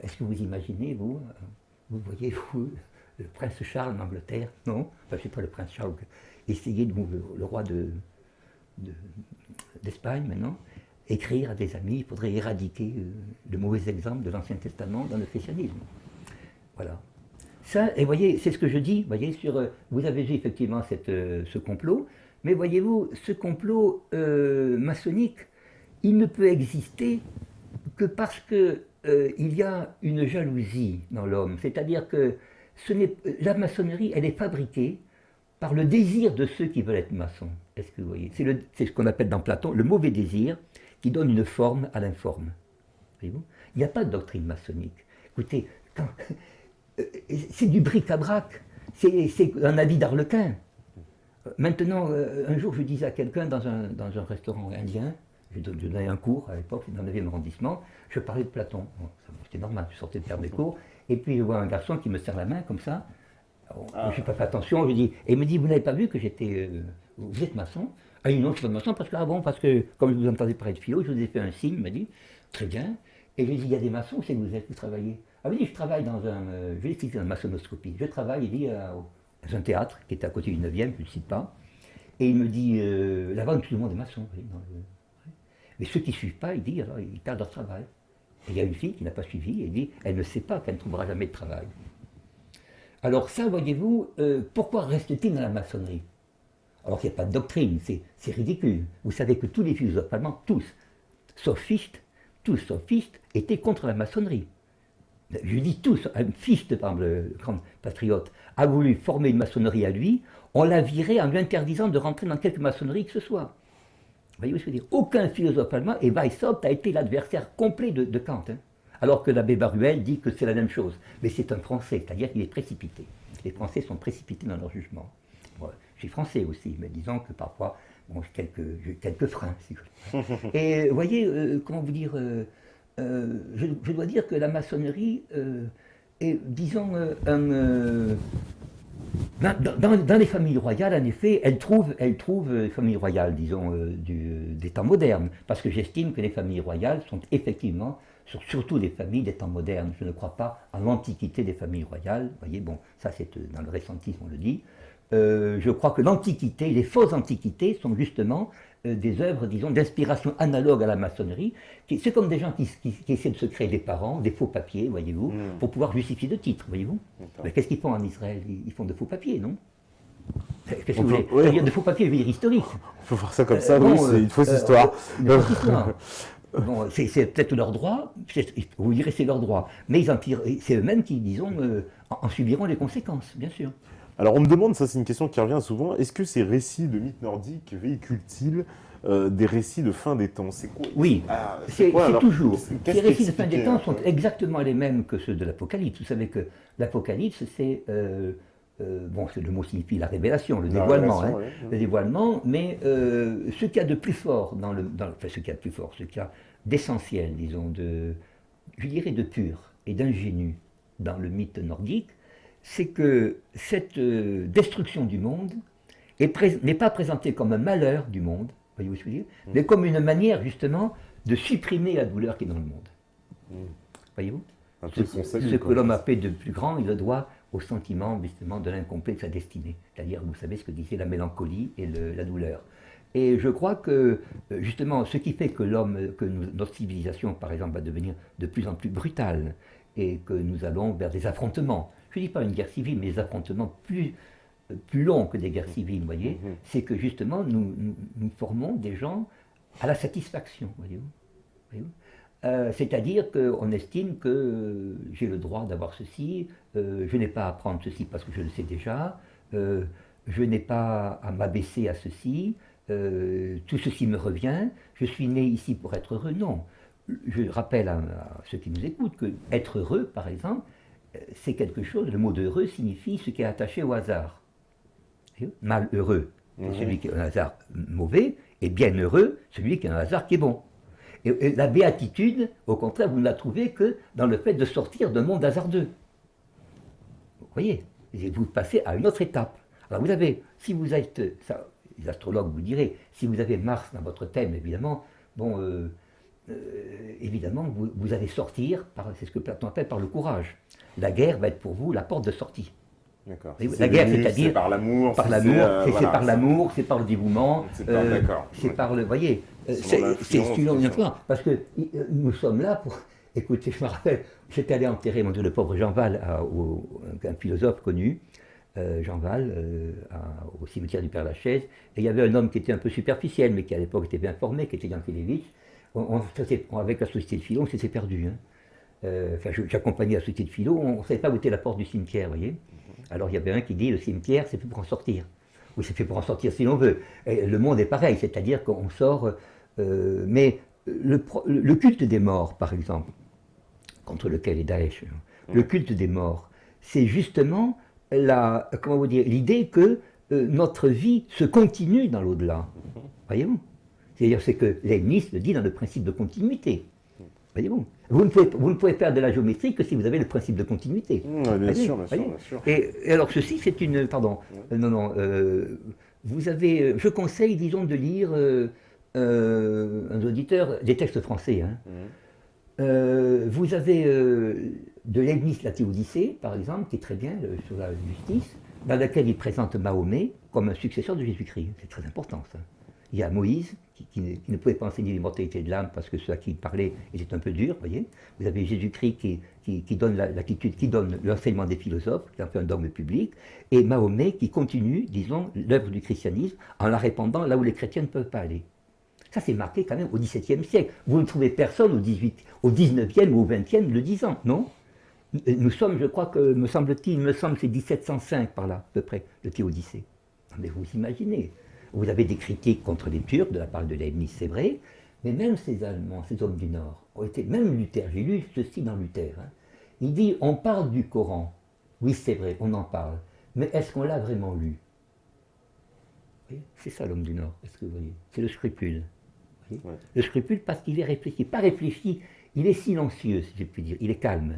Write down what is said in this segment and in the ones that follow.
Est-ce que vous imaginez, vous voyez, vous, le prince Charles en Angleterre, non? Enfin, je ne sais pas, le prince Charles, essayer le roi de- d'Espagne maintenant, écrire à des amis, il faudrait éradiquer le mauvais exemple de l'Ancien Testament dans le christianisme. Voilà. Ça, et voyez, c'est ce que je dis, voyez, vous avez vu effectivement ce complot, mais voyez-vous, ce complot maçonnique, il ne peut exister que parce que il y a une jalousie dans l'homme. C'est-à-dire que la maçonnerie, elle est fabriquée par le désir de ceux qui veulent être maçons. Est-ce que vous voyez? C'est ce qu'on appelle dans Platon le mauvais désir qui donne une forme à l'informe. Voyez-vous? Il n'y a pas de doctrine maçonnique. Écoutez, c'est du bric-à-brac. C'est un habit d'arlequin. Maintenant, un jour, je disais à quelqu'un dans un restaurant indien, je donnais un cours à l'époque, dans le 9e arrondissement, je parlais de Platon. Bon, c'était normal, je sortais de faire mes cours, et puis je vois un garçon qui me serre la main comme ça. Je n'ai pas fait attention, je dis, et il me dit, vous n'avez pas vu que j'étais. Vous êtes maçon? Ah, il dit, non, je ne suis pas maçon, parce que, ah bon, parce que, comme je vous entendais parler de philo, je vous ai fait un signe, il m'a dit, très bien. Et je lui ai dit, il y a des maçons, c'est que vous travaillez. Ah, il dit, je travaille dans un. Je vais expliquer dans la maçonnoscopie. Je travaille, il dit, dans un théâtre qui était à côté du 9e, je ne le cite pas. Et il me dit, là-bas, tout le monde est maçon. Mais ceux qui ne suivent pas, il dit, alors, ils perdent leur travail. Et il y a une fille qui n'a pas suivi, et il dit, elle ne sait pas qu'elle ne trouvera jamais de travail. Alors ça, voyez-vous, pourquoi reste-t-il dans la maçonnerie? Alors qu'il n'y a pas de doctrine, c'est ridicule. Vous savez que tous les philosophes allemands, sauf Fichte, étaient contre la maçonnerie. Je dis tous, Fichte, par exemple, le grand patriote, a voulu former une maçonnerie à lui, on l'a viré en lui interdisant de rentrer dans quelque maçonnerie que ce soit. Vous voyez ce que je veux dire? Aucun philosophe allemand, et Weishaupt a été l'adversaire complet de Kant. Alors que l'abbé Baruel dit que c'est la même chose. Mais c'est un Français, c'est-à-dire qu'il est précipité. Les Français sont précipités dans leur jugement. Bon, je suis français aussi, mais disons que parfois, bon, j'ai quelques freins. Si et vous voyez, comment vous dire, je dois dire que la maçonnerie est, disons, dans les familles royales, en effet, elle trouve les familles royales, disons, des temps modernes. Parce que j'estime que les familles royales sont effectivement surtout les familles des temps modernes. Je ne crois pas à l'antiquité des familles royales. Vous voyez, bon, ça c'est dans le récentisme, on le dit. Je crois que l'antiquité, les fausses antiquités sont justement des œuvres, disons, d'inspiration analogue à la maçonnerie. C'est comme des gens qui essaient de se créer des parents, des faux papiers, voyez-vous, pour pouvoir justifier de titres, voyez-vous. Mais qu'est-ce qu'ils font en Israël? Ils font de faux papiers, non? Qu'est-ce que vous voulez? Ouais. De faux papiers, je veux dire historique. On peut voir ça comme ça, oui, c'est une fausse histoire. Une fausse histoire. Bon, c'est peut-être leur droit, vous direz c'est leur droit, mais c'est eux-mêmes qui, disons, en subiront les conséquences, bien sûr. Alors on me demande, ça c'est une question qui revient souvent, est-ce que ces récits de mythes nordiques véhiculent-ils des récits de fin des temps? C'est quoi? Oui, c'est toujours. Ces récits de fin des temps sont exactement les mêmes que ceux de l'Apocalypse. Vous savez que l'Apocalypse, c'est... bon, le mot signifie la révélation, le dévoilement, le dévoilement, mais ce qu'il y a de plus fort enfin, ce qu'il y a de plus fort, ce qu'il y a d'essentiel, disons, je dirais de pur et d'ingénu dans le mythe nordique, c'est que cette destruction du monde n'est pas présentée comme un malheur du monde, voyez-vous ce que je veux dire, mais comme une manière justement de supprimer la douleur qui est dans le monde. Voyez-vous? Ce que l'homme a fait de plus grand, il le doit au sentiment justement de l'incomplet de sa destinée. C'est-à-dire, vous savez ce que disait la mélancolie et la douleur. Et je crois que justement, ce qui fait que notre civilisation, par exemple, va devenir de plus en plus brutale et que nous allons vers des affrontements, je ne dis pas une guerre civile, mais des affrontements plus longs que des guerres civiles, vous voyez, c'est que justement, nous formons des gens à la satisfaction, voyez-vous. C'est-à-dire qu'on estime que j'ai le droit d'avoir ceci, je n'ai pas à apprendre ceci parce que je le sais déjà, je n'ai pas à m'abaisser à ceci, tout ceci me revient, je suis né ici pour être heureux. Non. Je rappelle à ceux qui nous écoutent que être heureux, par exemple, c'est quelque chose, le mot de heureux signifie ce qui est attaché au hasard. Malheureux, c'est celui qui a un hasard mauvais, et bienheureux, celui qui a un hasard qui est bon. Et la béatitude, au contraire, vous ne la trouvez que dans le fait de sortir d'un monde hasardeux. Vous voyez, vous passez à une autre étape. Alors vous avez, si vous êtes, ça, les astrologues vous direz, si vous avez Mars dans votre thème, évidemment, bon, évidemment, vous allez sortir, c'est ce que Platon appelle par le courage. La guerre va être pour vous la porte de sortie. D'accord. La guerre, c'est-à-dire c'est par l'amour. par l'amour, c'est par l'amour, c'est par le dévouement, c'est par le, vous voyez, c'est une influence. Parce que nous sommes là pour, écoutez, je me rappelle, j'étais allé enterrer mon Dieu, le pauvre Jean Val, un philosophe connu, Jean Val, au cimetière du Père-Lachaise, et il y avait un homme qui était un peu superficiel, mais qui à l'époque était bien formé, qui était Yankelevitch. Avec la société de philo, on s'était perdu. Hein. J'accompagnais la société de philo, on ne savait pas où était la porte du cimetière, vous voyez. Alors il y avait un qui dit le cimetière, c'est fait pour en sortir. Oui, c'est fait pour en sortir si l'on veut. Et le monde est pareil, c'est-à-dire qu'on sort. Mais le culte des morts, par exemple, contre lequel est Daesh, le culte des morts, c'est justement l'idée que notre vie se continue dans l'au-delà. Voyez-vous? C'est-à-dire c'est que Leibniz le dit dans le principe de continuité. Voyez-vous, vous ne pouvez faire de la géométrie que si vous avez le principe de continuité. Bien sûr. Et alors ceci, c'est une... Pardon. Vous avez... Je conseille, disons, de lire un auditeur des textes français. Hein. Vous avez de Leibniz la Théodicée, par exemple, qui est très bien, sur la justice, dans laquelle il présente Mahomet comme un successeur de Jésus-Christ. C'est très important, ça. Il y a Moïse, qui ne pouvait pas enseigner l'immortalité de l'âme parce que ceux à qui il parlait étaient un peu durs, voyez. Vous avez Jésus-Christ qui donne l'attitude, qui donne l'enseignement des philosophes, qui en fait un dogme public, et Mahomet qui continue, disons, l'œuvre du christianisme en la répandant là où les chrétiens ne peuvent pas aller. Ça, c'est marqué quand même au XVIIe siècle. Vous ne trouvez personne au XIXe ou au XXe le disant, non? Nous sommes, je crois que, me semble-t-il, c'est 1705 par là, à peu près, le Théodicée. Mais vous imaginez. Vous avez des critiques contre les Turcs de la part de Leibniz, c'est vrai, mais même ces Allemands, ces hommes du Nord, ont été, même Luther, j'ai lu ceci dans Luther, hein, il dit, on parle du Coran, oui c'est vrai, on en parle, mais est-ce qu'on l'a vraiment lu? C'est ça l'homme du Nord, est-ce que vous voyez? C'est le scrupule. Ouais. Le scrupule parce qu'il est réfléchi, pas réfléchi, il est silencieux, si je puis dire, il est calme.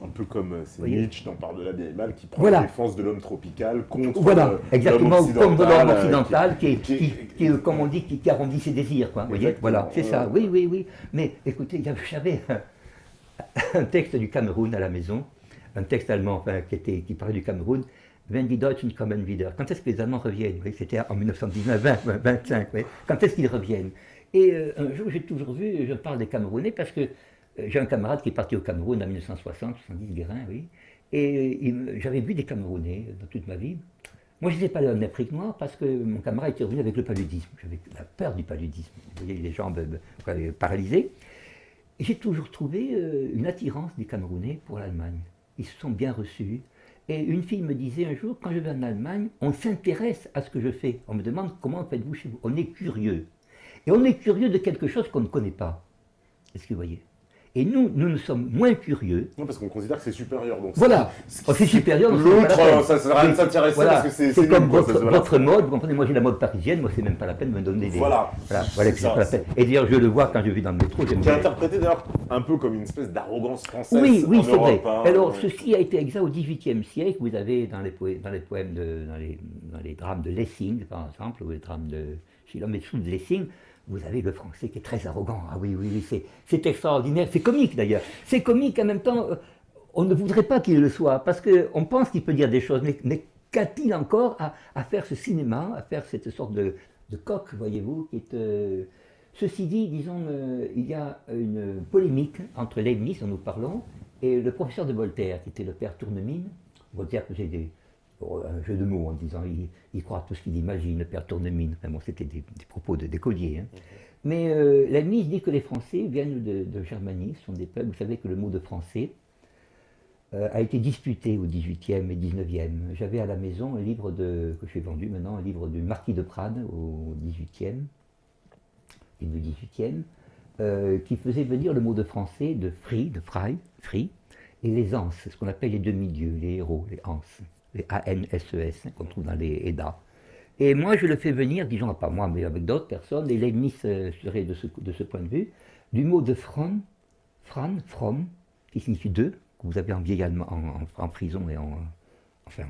Un peu comme Nietzsche dans Parle de la bien et mal, qui prend la défense de l'homme tropical contre l'homme occidental, qui, comme on dit, qui arrondit ses désirs. Quoi, vous voyez, voilà, c'est ça, oui. Mais écoutez, j'avais un texte du Cameroun à la maison, un texte allemand qui parlait du Cameroun, Wenn die Deutschen kommen wieder. Quand est-ce que les Allemands reviennent? C'était en 1919-25. Quand est-ce qu'ils reviennent? Et un jour, j'ai toujours vu, je parle des Camerounais parce que j'ai un camarade qui est parti au Cameroun en 1960, 70, Guérin, oui. Et j'avais vu des Camerounais dans toute ma vie. Moi, je n'étais pas allé en Afrique noire parce que mon camarade était revenu avec le paludisme. J'avais la peur du paludisme. Vous voyez, les jambes paralysées. Et j'ai toujours trouvé une attirance des Camerounais pour l'Allemagne. Ils se sont bien reçus. Et une fille me disait un jour, quand je vais en Allemagne, on s'intéresse à ce que je fais. On me demande comment faites-vous chez vous. On est curieux. Et on est curieux de quelque chose qu'on ne connaît pas. Est-ce que vous voyez? Et nous sommes moins curieux. Non, parce qu'on considère que c'est supérieur. Donc voilà, c'est supérieur. L'autre, ça ne sert à rien de s'intéresser parce que c'est comme votre mode. Vous comprenez, moi j'ai la mode parisienne, moi c'est même pas la peine de me donner des... Voilà, c'est pas la peine. Et d'ailleurs, je le vois quand je vis dans le métro. Qui est interprété d'ailleurs un peu comme une espèce d'arrogance française. Oui, c'est vrai. Alors, ceci a été exact au XVIIIe siècle. Vous avez dans les poèmes, dans les drames de Lessing, par exemple, ou les drames de Schiller, sous de Lessing, vous avez le français qui est très arrogant. Ah oui, c'est extraordinaire. C'est comique d'ailleurs. C'est comique en même temps. On ne voudrait pas qu'il le soit, parce qu'on pense qu'il peut dire des choses, mais qu'a-t-il encore à faire ce cinéma, à faire cette sorte de coq, voyez-vous, qui est... Ceci dit, disons, il y a une polémique entre Leibniz, dont nous parlons, et le professeur de Voltaire, qui était le père Tournemine. Voltaire faisait un jeu de mots en disant il croit à tout ce qu'il imagine, le père Tournemine. Enfin bon, c'était des propos d'écolier. Hein. Mais Leibniz dit que les Français viennent de Germanie, ce sont des peuples. Vous savez que le mot de français a été disputé au XVIIIe et XIXe. J'avais à la maison un livre que j'ai vendu maintenant, un livre du marquis de Prade au XVIIIe et du XVIIIe, qui faisait venir le mot de français de free, et les anses, ce qu'on appelle les demi-dieux, les héros, les anses. Les A-N-S-E-S, qu'on trouve dans les Eddas. Et moi, je le fais venir, disons, pas moi, mais avec d'autres personnes, et Leibniz serait de ce point de vue, du mot de from, qui signifie deux, que vous avez en vieil allemand, en prison, et en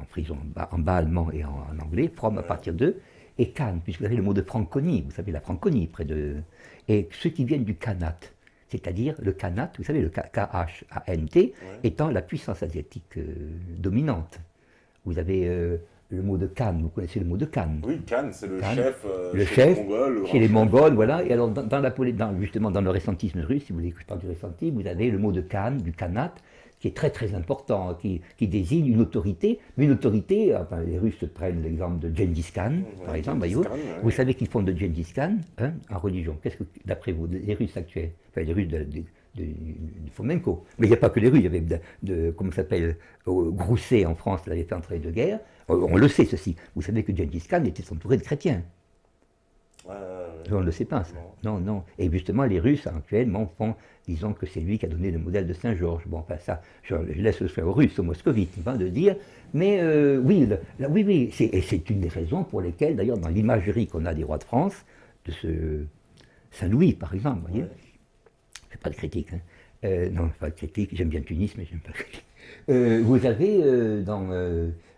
prison, en bas allemand et en anglais, from à partir d'eux, et Khan, puisque vous avez le mot de Franconie, vous savez la Franconie près de... Et ceux qui viennent du Khanat, c'est-à-dire le Khanat, vous savez le K-H-A-N-T, étant la puissance asiatique dominante. Vous avez le mot de Khan, vous connaissez le mot de Khan. Oui, Khan, c'est le Khan, chef, le chez chef, les Mongols. chez les Mongols, voilà. Et alors, justement, dans le ressentisme russe, si vous voulez que je parle du ressenti, vous avez le mot de Khan, du Khanat, qui est très très important, qui désigne une autorité, mais une autorité, enfin, les Russes prennent l'exemple de Gengis Khan, par exemple, voyez-vous. Vous savez qu'ils font de Gengis Khan en religion. Qu'est-ce que, d'après vous, les Russes actuels, enfin les Russes du Fomenko, mais il n'y a pas que les Russes, il y avait, comment ça s'appelle, Grousset en France, l'avait fait entrer de guerre, on le sait ceci, vous savez que Gengis Khan était entouré de chrétiens. On ne le sait pas, ça. Non, non. Et justement, les Russes, actuellement, disons que c'est lui qui a donné le modèle de Saint-Georges. Bon, enfin, ça, je laisse le faire aux Russes, aux moscovites, de dire. Mais oui, oui, c'est une des raisons pour lesquelles, d'ailleurs, dans l'imagerie qu'on a des rois de France, de ce Saint-Louis, par exemple, vous voyez, je ne fais pas de critique, hein. Non, pas de critique, j'aime bien Tunis, mais j'aime pas de critique.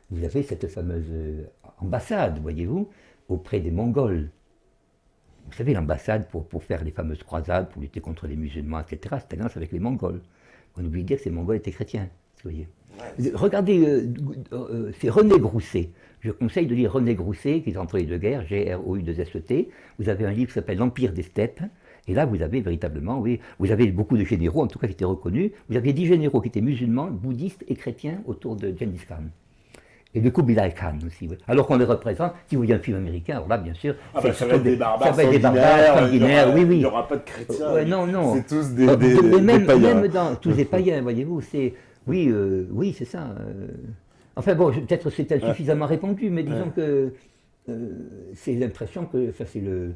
Vous avez cette fameuse ambassade, voyez-vous, auprès des Mongols. Vous savez, l'ambassade, pour faire les fameuses croisades, pour lutter contre les musulmans, etc., c'était alliance avec les Mongols. On oublie de dire que ces Mongols étaient chrétiens, vous voyez. Regardez, c'est René Grousset. Je conseille de lire René Grousset, qui est entre les deux guerres, G-R-O-U-2-S-E-T. Vous avez un livre qui s'appelle L'Empire des steppes. Et là, vous avez véritablement, oui, vous avez beaucoup de généraux, en tout cas qui étaient reconnus. Vous aviez 10 généraux qui étaient musulmans, bouddhistes et chrétiens autour de Gengis Khan. Et de Kubilai Khan aussi. Oui. Alors qu'on les représente, si vous voyez un film américain, alors là, bien sûr, ça va être des barbares sanguinaires, oui, oui. Il n'y aura pas de chrétiens. Non, non. C'est tous des païens. Même dans tous des païens, voyez-vous, c'est... Oui, oui, c'est ça. Enfin bon, peut-être c'est suffisamment répandu, mais disons que c'est l'impression que... Enfin, c'est le...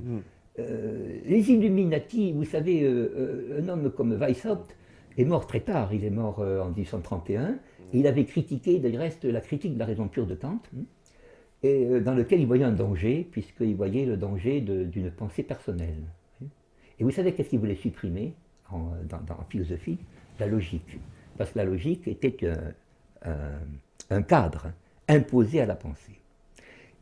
les Illuminati, vous savez, un homme comme Weishaupt est mort très tard, il est mort en 1831, et il avait critiqué, il reste la critique de la raison pure de Kant, et dans lequel il voyait un danger, puisqu'il voyait le danger d'une pensée personnelle. Et vous savez qu'est-ce qu'il voulait supprimer en philosophie? La logique. Parce que la logique était un cadre imposé à la pensée.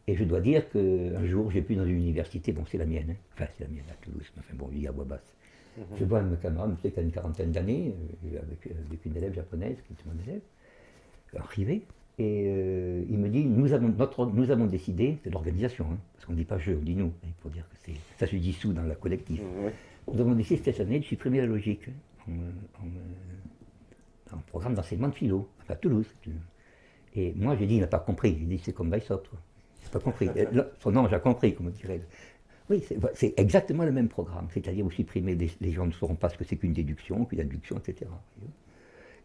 Et je dois dire qu'un jour, j'ai pu dans une université, bon c'est la mienne, enfin c'est la mienne à Toulouse, mais enfin bon, il y a voix basse. Je vois un camarade, qui a une quarantaine d'années, avec une élève japonaise, qui était mon élève, arrivé, et il me dit, nous avons décidé, c'est l'organisation, parce qu'on ne dit pas je, on dit nous, pour dire que ça se dissout dans la collective. Nous avons décidé cette année de supprimer la logique en programme d'enseignement de philo, enfin à Toulouse. Et moi j'ai dit, il n'a pas compris, j'ai dit c'est comme Weishaupt, il n'a pas compris. Son nom, j'ai compris, comme on dirait. Oui, c'est exactement le même programme, c'est-à-dire vous supprimez, les gens ne sauront pas ce que c'est qu'une déduction, qu'une induction, etc.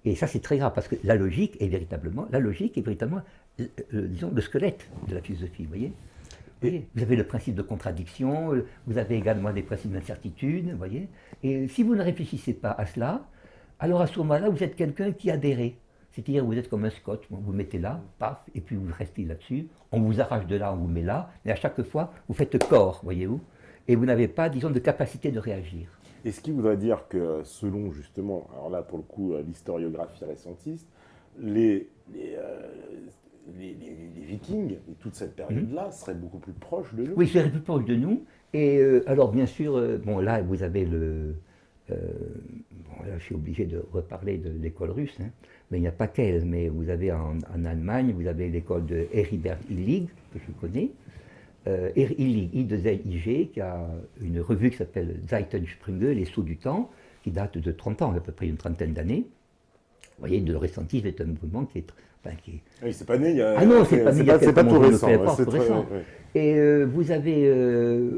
Et ça c'est très grave, parce que la logique est véritablement, disons, le squelette de la philosophie, vous voyez. Vous avez le principe de contradiction, vous avez également des principes d'incertitude, vous voyez. Et si vous ne réfléchissez pas à cela, alors à ce moment-là, vous êtes quelqu'un qui adhère. C'est-à-dire vous êtes comme un scotch, vous mettez là, paf, et puis vous restez là-dessus, on vous arrache de là, on vous met là, mais à chaque fois, vous faites corps, voyez-vous, et vous n'avez pas, disons, de capacité de réagir. Et ce qui voudrait dire que, selon justement, alors là pour le coup, l'historiographie récentiste, les Vikings, et toute cette période-là, seraient beaucoup plus proches de nous. Oui, seraient plus proches de nous, et alors bien sûr, bon là vous avez bon, là, je suis obligé de reparler de l'école russe, mais il n'y a pas qu'elle, mais vous avez en Allemagne, vous avez l'école de Heribert Illig, que je connais, Illig, I2LIG, qui a une revue qui s'appelle Zeitensprünge, les sauts du temps, qui date de 30 ans, à peu près une trentaine d'années. Vous voyez, le ressentisme est un mouvement qui est... Oui, c'est pas né il y a... Ah non, c'est pas né il y a quelques pas tout récent. C'est très récent. Et vous avez...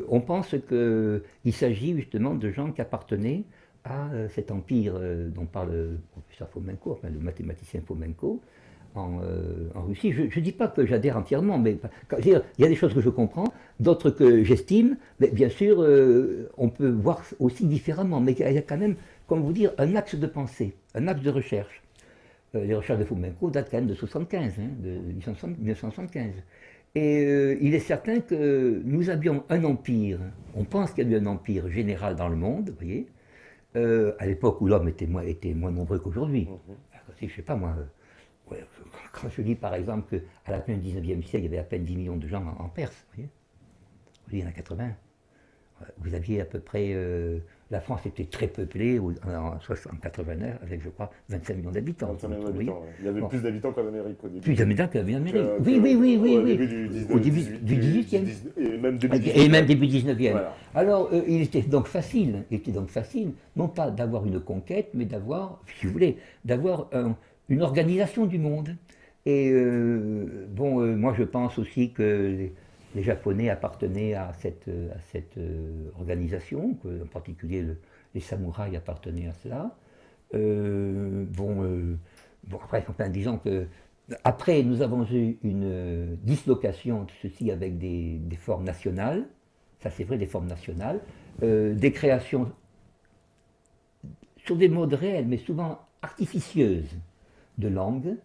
on pense qu'il s'agit justement de gens qui appartenaient à cet empire dont parle le professeur Fomenko, enfin le mathématicien Fomenko, en Russie. Je ne dis pas que j'adhère entièrement, mais il y a des choses que je comprends, d'autres que j'estime, mais bien sûr, on peut voir aussi différemment, mais il y a quand même, comme vous dire, un axe de pensée, un axe de recherche. Les recherches de Fomenko datent quand même de 1975, de 1975. Et il est certain que nous avions un empire, on pense qu'il y a eu un empire général dans le monde, vous voyez, à l'époque où l'homme était moins nombreux qu'aujourd'hui. Je ne sais pas moi, quand je dis par exemple qu'à la fin du 19e siècle, il y avait à peine 10 millions de gens en Perse, vous voyez. il y en a 80. Vous aviez à peu près... la France était très peuplée en 89 avec, je crois, 25 millions d'habitants. 25 millions d'habitants, ouais. Il y avait plus d'habitants qu'en Amérique au début. Plus d'habitants qu'en Amérique. Oui. Au début du 18e. Et même début 19e. Et même début 19e. Voilà. Alors, il était donc facile, non pas d'avoir une conquête, mais d'avoir, si vous voulez, d'avoir une organisation du monde. Et moi je pense aussi que les Japonais appartenaient à cette organisation, en particulier les samouraïs appartenaient à cela. Après, disons que après nous avons eu une dislocation de ceci avec des formes nationales, ça c'est vrai, des formes nationales, des créations sur des modes réels, mais souvent artificieuses de langues.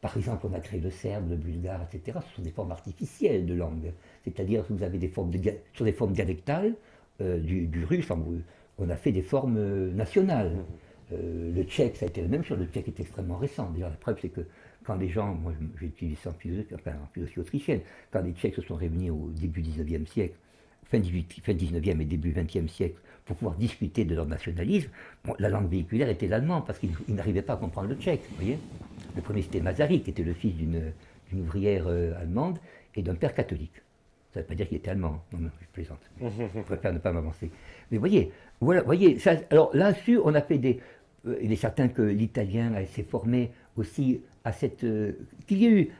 Par exemple, on a créé le serbe, le bulgare, etc. Ce sont des formes artificielles de langue. C'est-à-dire que vous avez des formes sur des formes dialectales du russe, on a fait des formes nationales. Le tchèque, ça a été la même chose. Le tchèque est extrêmement récent. D'ailleurs, la preuve, c'est que quand les gens, moi j'ai utilisé ça en philosophie autrichienne, quand les Tchèques se sont réunis au début du 19e siècle, fin 19e et début 20e siècle, pour pouvoir discuter de leur nationalisme, la langue véhiculaire était l'allemand, parce qu'ils n'arrivaient pas à comprendre le tchèque, vous voyez. Le premier, c'était Masaryk, qui était le fils d'une ouvrière allemande et d'un père catholique. Ça ne veut pas dire qu'il était allemand, non, je plaisante. Je préfère ne pas m'avancer. Mais voyez, ça, alors là-dessus, on a fait il est certain que l'italien s'est formé aussi à qu'il y ait eu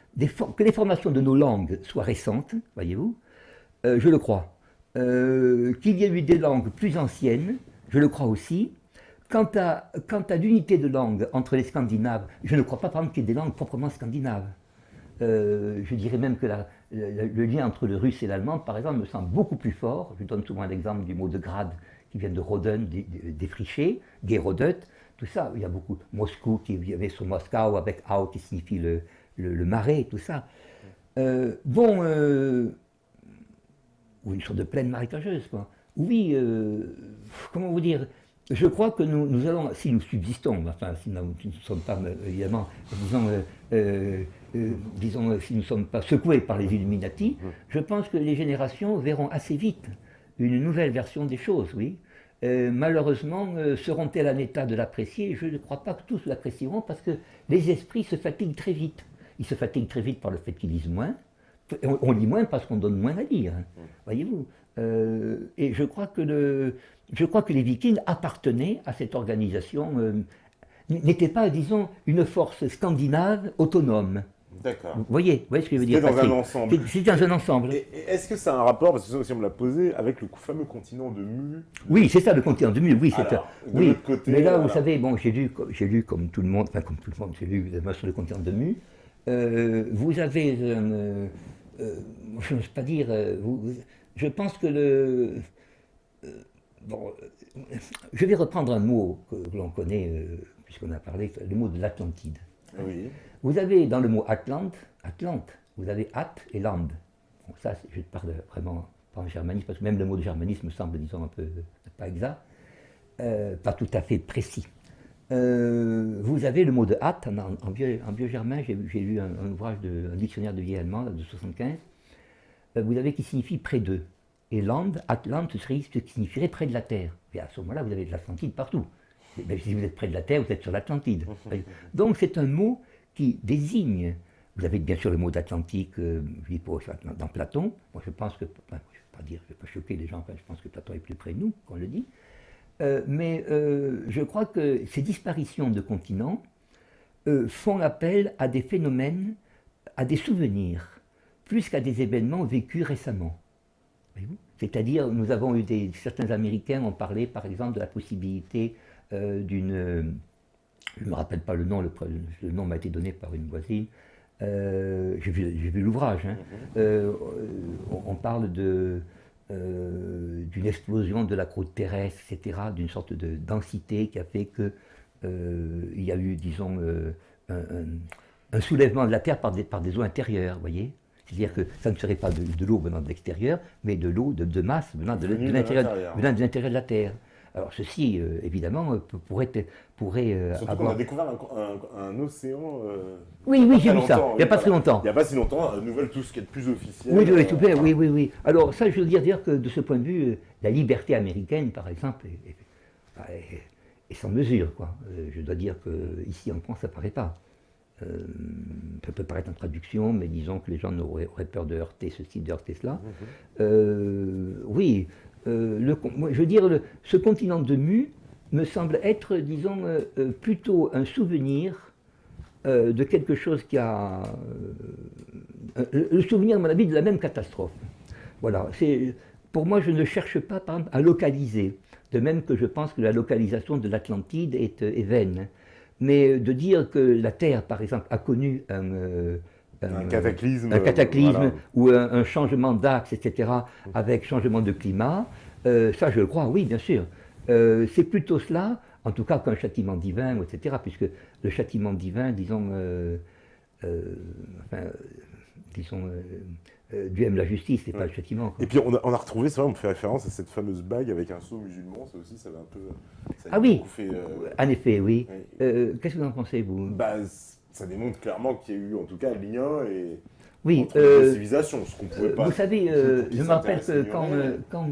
que les formations de nos langues soient récentes, voyez-vous, je le crois. Qu'il y ait eu des langues plus anciennes, je le crois aussi. Quant à l'unité de langue entre les Scandinaves, je ne crois pas, par exemple, qu'il y ait des langues proprement scandinaves. Je dirais même que le lien entre le russe et l'allemand, par exemple, me semble beaucoup plus fort. Je donne souvent l'exemple du mot de grade qui vient de Roden, défriché, Gerodet, tout ça. Il y a beaucoup. Moscou, il y avait sur Moscow avec Au qui signifie le marais, tout ça. Ou une sorte de plaine marécageuse, quoi. Oui, comment vous dire, je crois que nous allons, si nous subsistons, enfin, si nous ne sommes pas, évidemment, disons, si nous ne sommes pas secoués par les Illuminati, je pense que les générations verront assez vite une nouvelle version des choses, oui. Malheureusement, seront-elles en état de l'apprécier? Je ne crois pas que tous l'apprécieront, parce que les esprits se fatiguent très vite. Ils se fatiguent très vite par le fait qu'ils lisent moins. On lit moins parce qu'on donne moins à lire, voyez-vous. Et je crois que les Vikings appartenaient à cette organisation, n'étaient pas, disons, une force scandinave autonome. D'accord. Vous voyez ce que je veux dire? C'était dans un ensemble. C'était dans un ensemble. Et est-ce que ça a un rapport, parce que ça aussi on me l'a posé, avec le fameux continent de Mu? Oui, c'est ça, le continent de Mu, oui. De l'autre côté, mais là, vous savez, bon, j'ai lu comme tout le monde, j'ai lu sur le continent de Mu. Vous avez, je ne sais pas dire, je pense que je vais reprendre un mot que l'on connaît, puisqu'on a parlé, le mot de l'Atlantide. Oui. Vous avez dans le mot Atlante, vous avez At et Land. Bon, ça, je parle vraiment pas en germanisme, parce que même le mot de germanisme me semble, disons, un peu pas exact, pas tout à fait précis. Vous avez le mot de hâte en vieux germain, j'ai lu un ouvrage, un dictionnaire de vieil allemand de 75, vous avez qui signifie près d'eux. Et land, Atlant, ce qui signifierait près de la terre. Et à ce moment-là, vous avez de l'Atlantide partout. Mais si vous êtes près de la terre, vous êtes sur l'Atlantide. Donc c'est un mot qui désigne, vous avez bien sûr le mot d'Atlantique dans Platon. Moi je pense que, je ne vais pas choquer les gens, je pense que Platon est plus près de nous, qu'on le dit. Mais je crois que ces disparitions de continents font appel à des phénomènes, à des souvenirs, plus qu'à des événements vécus récemment. C'est-à-dire, nous avons eu certains Américains ont parlé, par exemple, de la possibilité d'une... je ne me rappelle pas le nom, le nom m'a été donné par une voisine. J'ai vu l'ouvrage. On parle d'une explosion de la croûte terrestre, etc., d'une sorte de densité qui a fait qu'il y a eu, disons, un soulèvement de la Terre par des eaux intérieures, vous voyez. C'est-à-dire que ça ne serait pas de l'eau venant de l'extérieur, mais de l'eau de masse venant de l'intérieur de la Terre. Alors ceci, évidemment, pourrait Surtout qu'on a découvert un océan. Oui, il y a oui, pas j'ai très vu ça, longtemps, il n'y a pas très longtemps. Il n'y a pas si longtemps, nouvelle tout ce qui est de plus officiel. Oui, oui, tout à fait, voilà. oui, oui, oui. Alors ça, je veux dire que de ce point de vue, la liberté américaine, par exemple, est sans mesure, quoi. Je dois dire qu'ici en France, ça ne paraît pas. Ça peut paraître en traduction, mais disons que les gens auraient peur de heurter ceci, de heurter cela. Oui, moi, je veux dire, ce continent de Mu me semble être, disons, plutôt un souvenir de quelque chose qui a... le souvenir, à mon avis, de la même catastrophe. Voilà. Pour moi, je ne cherche pas, par exemple, à localiser. De même que je pense que la localisation de l'Atlantide est vaine. Mais de dire que la Terre, par exemple, a connu Un cataclysme. cataclysme Voilà. ou un changement d'axe, etc., avec changement de climat, ça je le crois, oui, bien sûr. C'est plutôt cela, en tout cas qu'un châtiment divin, etc., puisque le châtiment divin, disons, enfin, disons Dieu aime la justice, c'est pas le châtiment, quoi. Et puis on a retrouvé, c'est vrai, on fait référence à cette fameuse bague avec un sceau musulman, ça aussi, ça avait un peu. Ça Ah a oui, beaucoup fait. en effet, oui. Oui. Qu'est-ce que vous en pensez, vous? Bah, ça démontre clairement qu'il y a eu en tout cas un lien Oui, entre les deux civilisations, ce qu'on pouvait pas. vous savez, pour qui je me rappelle s'intéresse que ignorer. quand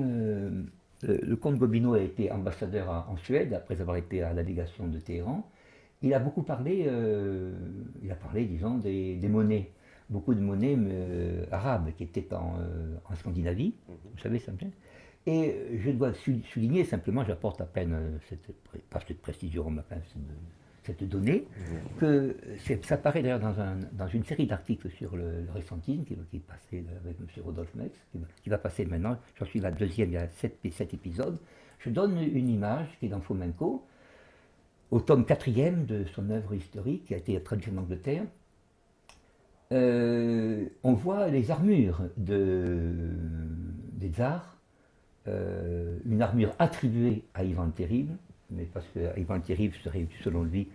le comte Gobineau a été ambassadeur en Suède, après avoir été à la délégation de Téhéran, il a beaucoup parlé, disons, des monnaies, beaucoup de monnaies arabes qui étaient en Scandinavie, vous savez, ça me plaît. Et je dois souligner, simplement, j'apporte à peine pas cette précision, mais enfin, cette donnée, que ça paraît d'ailleurs dans une série d'articles sur le récentisme qui est passé avec M. Rodolphe Mex, qui va passer maintenant, j'en suis la deuxième, il y a 7 épisodes. Je donne une image qui est dans Fomenko, au tome 4e de son œuvre historique, qui a été traduite en Angleterre. On voit les armures des tsars, une armure attribuée à Ivan le Terrible, mais parce que Ivan le Terrible serait, selon lui,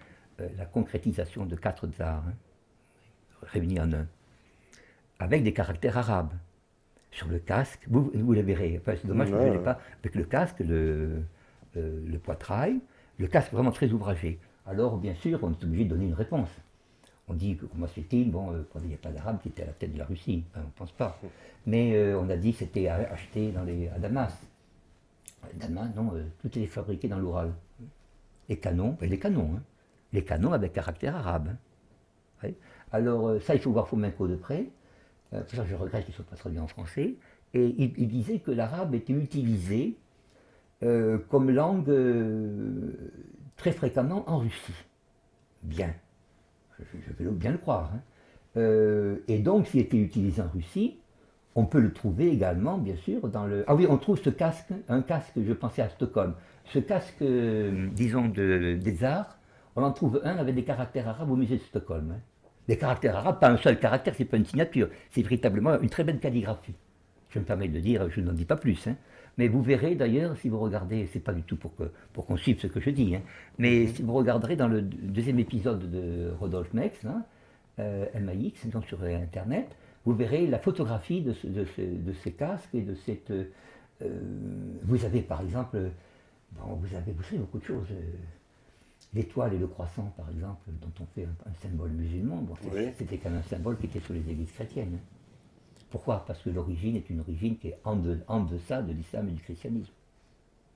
la concrétisation de 4 tsars, réunis en un, avec des caractères arabes. Sur le casque, vous le verrez, enfin, c'est dommage que je ne l'ai pas, avec le casque, le poitrail, le casque vraiment très ouvragé. Alors, bien sûr, on est obligé de donner une réponse. On dit que comment se fait-il, bon, il n'y a pas d'Arabes qui étaient à la tête de la Russie, on ne pense pas. Mais on a dit que c'était acheté à Damas. Damas, non, tout était fabriqué dans l'Oural. Les canons, les canons avec caractère arabe. Oui. Alors, ça, il faut voir Fomenko de près. Pour ça, je regrette qu'il ne soit pas traduit en français. Et il disait que l'arabe était utilisé comme langue très fréquemment en Russie. Bien. Je veux bien le croire. Et donc, s'il était utilisé en Russie, on peut le trouver également, bien sûr, dans le... Ah oui, on trouve ce casque, un casque, je pensais à Stockholm. Ce casque, disons, des arts, on en trouve un avec des caractères arabes au musée de Stockholm. Des caractères arabes, pas un seul caractère, c'est pas une signature, c'est véritablement une très belle calligraphie. Je me permets de le dire, je n'en dis pas plus. Mais vous verrez d'ailleurs, si vous regardez, c'est pas du tout pour qu'on suive ce que je dis, mais si vous regarderez dans le deuxième épisode de Rodolphe Mex, MAX, donc sur Internet, vous verrez la photographie de ces casques et de cette... vous avez par exemple, vous savez beaucoup de choses. L'étoile et le croissant, par exemple, dont on fait un symbole musulman, c'était quand même un symbole qui était sur les églises chrétiennes. Pourquoi? Parce que l'origine est une origine qui est en deçà de l'islam et du christianisme.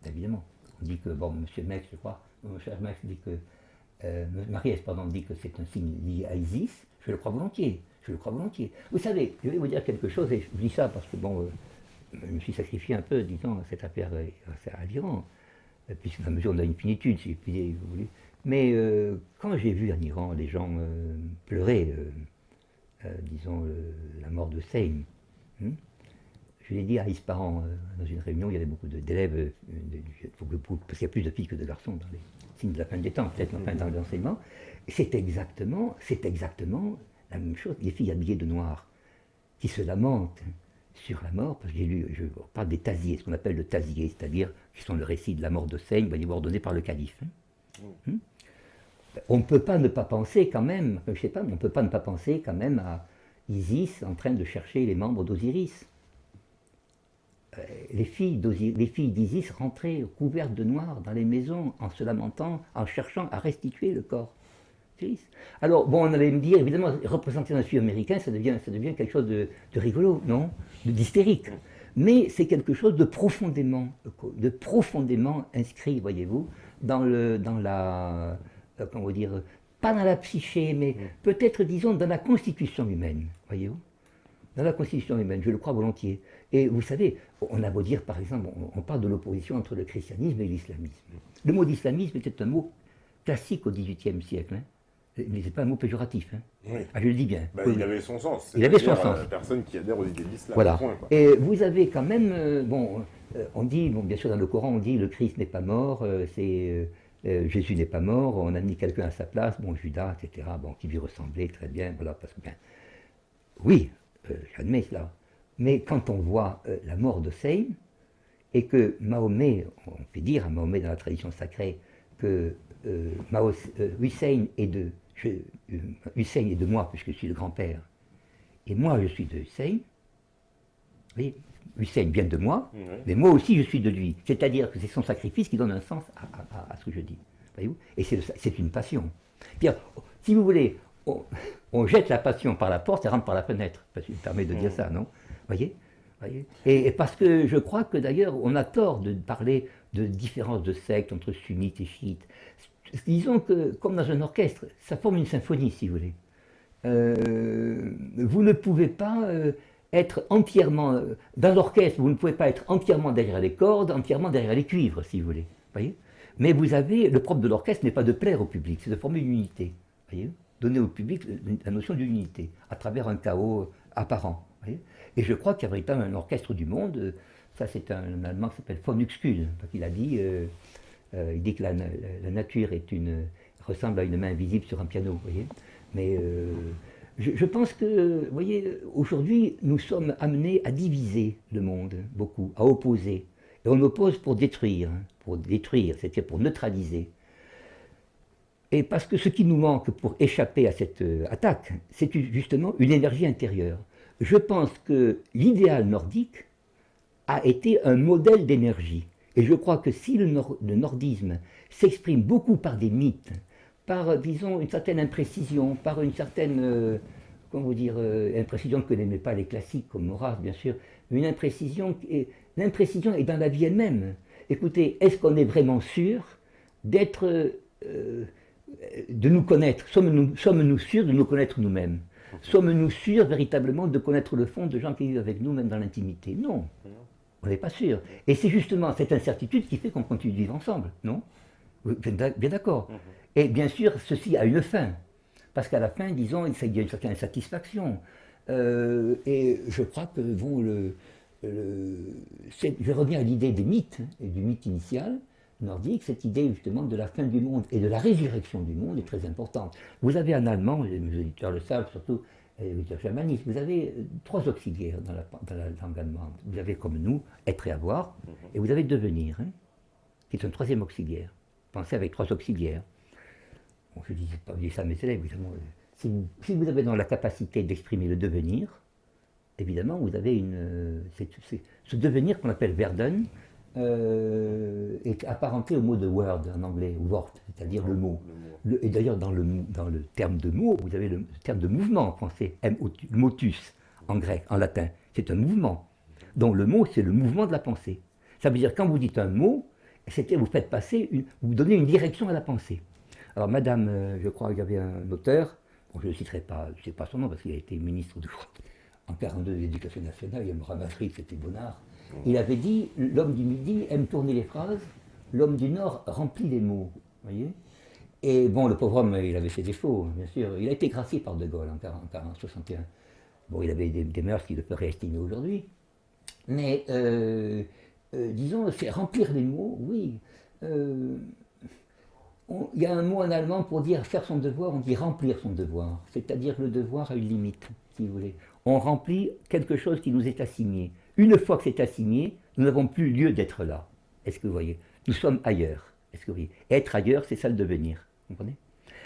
Évidemment. On dit que, M. Mex, je crois, mon cher Mex dit que, Marie-Hès, pardon, dit que c'est un signe lié à Isis. Je le crois volontiers. Vous savez, je vais vous dire quelque chose, et je dis ça parce que, je me suis sacrifié un peu, disons, à cette affaire à l'Iran, puisque la mesure de l'infinitude, si vous voulez. Mais quand j'ai vu en Iran les gens pleurer, disons, la mort de Hossein, je l'ai dit à Ispahan, dans une réunion, il y avait beaucoup d'élèves, parce qu'il y a plus de filles que de garçons dans les signes de la fin des temps, peut-être, enfin, dans l'enseignement. C'est exactement la même chose. Les filles habillées de noir, qui se lamentent sur la mort, parce que je parle des taziers, ce qu'on appelle le tazier, c'est-à-dire qui sont le récit de la mort d'Hossein, ordonné par le calife. On ne peut pas ne pas penser quand même, je sais pas, on ne peut pas ne pas penser quand même à Isis en train de chercher les membres d'Osiris. les filles d'Isis rentraient couvertes de noir dans les maisons en se lamentant, en cherchant à restituer le corps. Alors, bon, on allait me dire, évidemment, représenter un Sud-Américain, ça devient quelque chose de rigolo, non? D'hystérique. Mais c'est quelque chose de profondément inscrit, voyez-vous, dans la, comment dire, pas dans la psyché, mais peut-être, disons, dans la constitution humaine, voyez-vous? Dans la constitution humaine, je le crois volontiers. Et vous savez, on a beau dire, par exemple, on parle de l'opposition entre le christianisme et l'islamisme. Le mot d'islamisme était un mot classique au XVIIIe siècle, hein. Mais ce n'est pas un mot péjoratif. Hein. Oui. Ah, je le dis bien. Oui. Il avait son sens. Il avait son sens. Personne qui adhère aux idées de l'islam. Voilà. Point, quoi. Et vous avez quand même, on dit, bien sûr dans le Coran, on dit le Christ n'est pas mort, Jésus n'est pas mort, on a mis quelqu'un à sa place, Judas, etc., qui lui ressemblait très bien, voilà, parce que, oui, j'admets cela. Mais quand on voit la mort de Hussein, et que Mahomet, on fait dire à Mahomet dans la tradition sacrée que Hussein est de moi, puisque je suis le grand-père, et moi je suis de Hussein. Vous voyez, Hussein vient de moi, mais moi aussi je suis de lui. C'est-à-dire que c'est son sacrifice qui donne un sens à ce que je dis. Voyez-vous ? Et c'est une passion. Bien, si vous voulez, on jette la passion par la porte et rentre par la fenêtre. Ça me permet de dire ça, non ? Voyez ? Et parce que je crois que d'ailleurs, on a tort de parler de différence de secte entre sunnites et chiites. Disons que, comme dans un orchestre, ça forme une symphonie, si vous voulez. Vous ne pouvez pas être entièrement... dans l'orchestre, vous ne pouvez pas être entièrement derrière les cordes, entièrement derrière les cuivres, si vous voulez. Voyez ? Mais vous avez... Le propre de l'orchestre n'est pas de plaire au public, c'est de former une unité. Voyez ? Donner au public la notion d'unité, à travers un chaos apparent. Voyez ? Et je crois qu'il y a véritablement un orchestre du monde. Ça, c'est un Allemand qui s'appelle von Uexküll, qui a dit... il dit que la nature ressemble à une main invisible sur un piano, vous voyez. Mais je pense que, vous voyez, aujourd'hui, nous sommes amenés à diviser le monde, beaucoup, à opposer. Et on oppose pour détruire, c'est-à-dire pour neutraliser. Et parce que ce qui nous manque pour échapper à cette attaque, c'est justement une énergie intérieure. Je pense que l'idéal nordique a été un modèle d'énergie. Et je crois que si le nordisme s'exprime beaucoup par des mythes, par, disons, une certaine imprécision, par une certaine, imprécision que n'aimaient pas les classiques comme Maurras, bien sûr, une imprécision, l'imprécision est dans la vie elle-même. Écoutez, est-ce qu'on est vraiment sûr d'être, de nous connaître? Sommes-nous sûrs de nous connaître nous-mêmes? Sommes-nous sûrs véritablement de connaître le fond de gens qui vivent avec nous, même dans l'intimité? Non. On n'est pas sûr. Et c'est justement cette incertitude qui fait qu'on continue de vivre ensemble, non? Bien d'accord. Et bien sûr, ceci a une fin. Parce qu'à la fin, disons, il y a une certaine insatisfaction. Et je crois que, je reviens à l'idée des mythes, et du mythe initial nordique, cette idée justement de la fin du monde et de la résurrection du monde est très importante. Vous avez en allemand, les auditeurs le savent surtout, les germanistes, vous avez 3 auxiliaires dans la langue allemande. Vous avez comme nous, être et avoir, et vous avez devenir, qui est un 3e auxiliaire. Pensez avec 3 auxiliaires. Bon, je dis ça à mes élèves, évidemment. Si vous avez dans la capacité d'exprimer le devenir, évidemment, vous avez ce devenir qu'on appelle werden, est apparenté au mot de word en anglais, wort, c'est-à-dire le mot. Et d'ailleurs, dans le terme de mot, vous avez le terme de mouvement en français, motus en grec, en latin. C'est un mouvement. Donc le mot, c'est le mouvement de la pensée. Ça veut dire quand vous dites un mot, vous faiت passer, vous donnez une direction à la pensée. Alors madame, je crois qu'il y avait un auteur, bon, je ne citerai pas, je ne sais pas son nom parce qu'il a été ministre en 1942 de l'Éducation nationale, il y a Mourad Masri, c'était Bonnard. Il avait dit, l'homme du Midi aime tourner les phrases, l'homme du Nord remplit les mots. Voyez. Et bon, le pauvre homme, il avait ses défauts, bien sûr. Il a été gracié par De Gaulle en 1961. Bon, il avait des mœurs qui le feraient estimer aujourd'hui. Mais, disons, c'est remplir les mots, oui. Il y a un mot en allemand pour dire faire son devoir, on dit remplir son devoir. C'est-à-dire que le devoir a une limite, si vous voulez. On remplit quelque chose qui nous est assigné. Une fois que c'est assigné, nous n'avons plus lieu d'être là. Est-ce que vous voyez? Nous sommes ailleurs. Est-ce que vous voyez? Être ailleurs, c'est ça le devenir. Vous comprenez?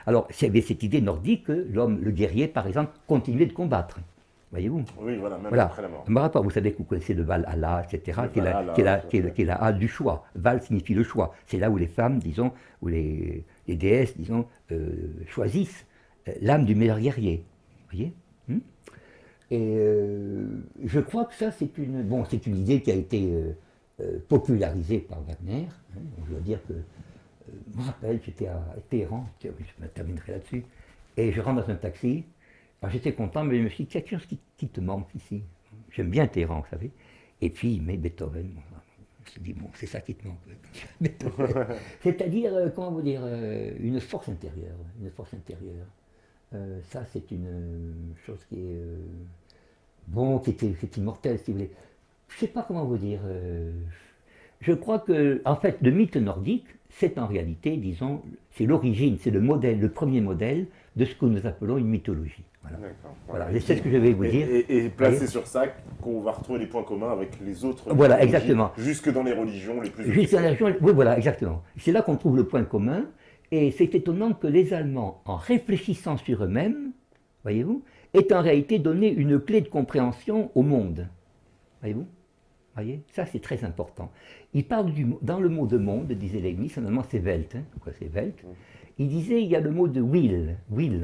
Alors, il y avait cette idée nordique que l'homme, le guerrier, par exemple, continuait de combattre. Vous voyez-vous. Oui, voilà, même Voilà. après la mort. Par rapport, vous savez que vous connaissez le Valhalla, etc., Le qui est la, Valhalla, qui est la- tout à qui est le- fait. qui est la hâte du choix. Val signifie le choix. C'est là où les femmes, disons, où les déesses, disons, choisissent l'âme du meilleur guerrier. Vous voyez. Et je crois que ça, c'est une idée qui a été popularisée par Wagner. Je dois dire que, je me rappelle, j'étais à Téhéran, tiens, oui, je me terminerai là-dessus, et je rentre dans un taxi. Alors j'étais content, mais je me suis dit, quelque chose qui te manque ici. J'aime bien Téhéran, vous savez. Et puis, mais Beethoven, bon, je me suis dit, bon, c'est ça qui te manque. Beethoven. C'est-à-dire, comment vous dire, une force intérieure. Une force intérieure. Ça, c'est une chose qui est qui est immortelle, si vous voulez. Je ne sais pas comment vous dire. Je crois que, en fait, le mythe nordique, c'est en réalité, disons, c'est l'origine, c'est le modèle, le premier modèle de ce que nous appelons une mythologie. Voilà. D'accord. Voilà, c'est ce que je vais vous dire. Et placé Voyez. sur ça, qu'on va retrouver les points communs avec les autres. Voilà, mythologies, exactement. Jusque dans les religions les plus Jusqu'à la officielles. région, oui, voilà, exactement. C'est là qu'on trouve le point commun. Et c'est étonnant que les Allemands, en réfléchissant sur eux-mêmes, voyez-vous, aient en réalité donné une clé de compréhension au monde. Voyez-vous. Voyez, ça c'est très important. Il parle dans le mot de monde, disait Leibniz, en allemand c'est Welt. Pourquoi c'est Welt? Il disait il y a le mot de will,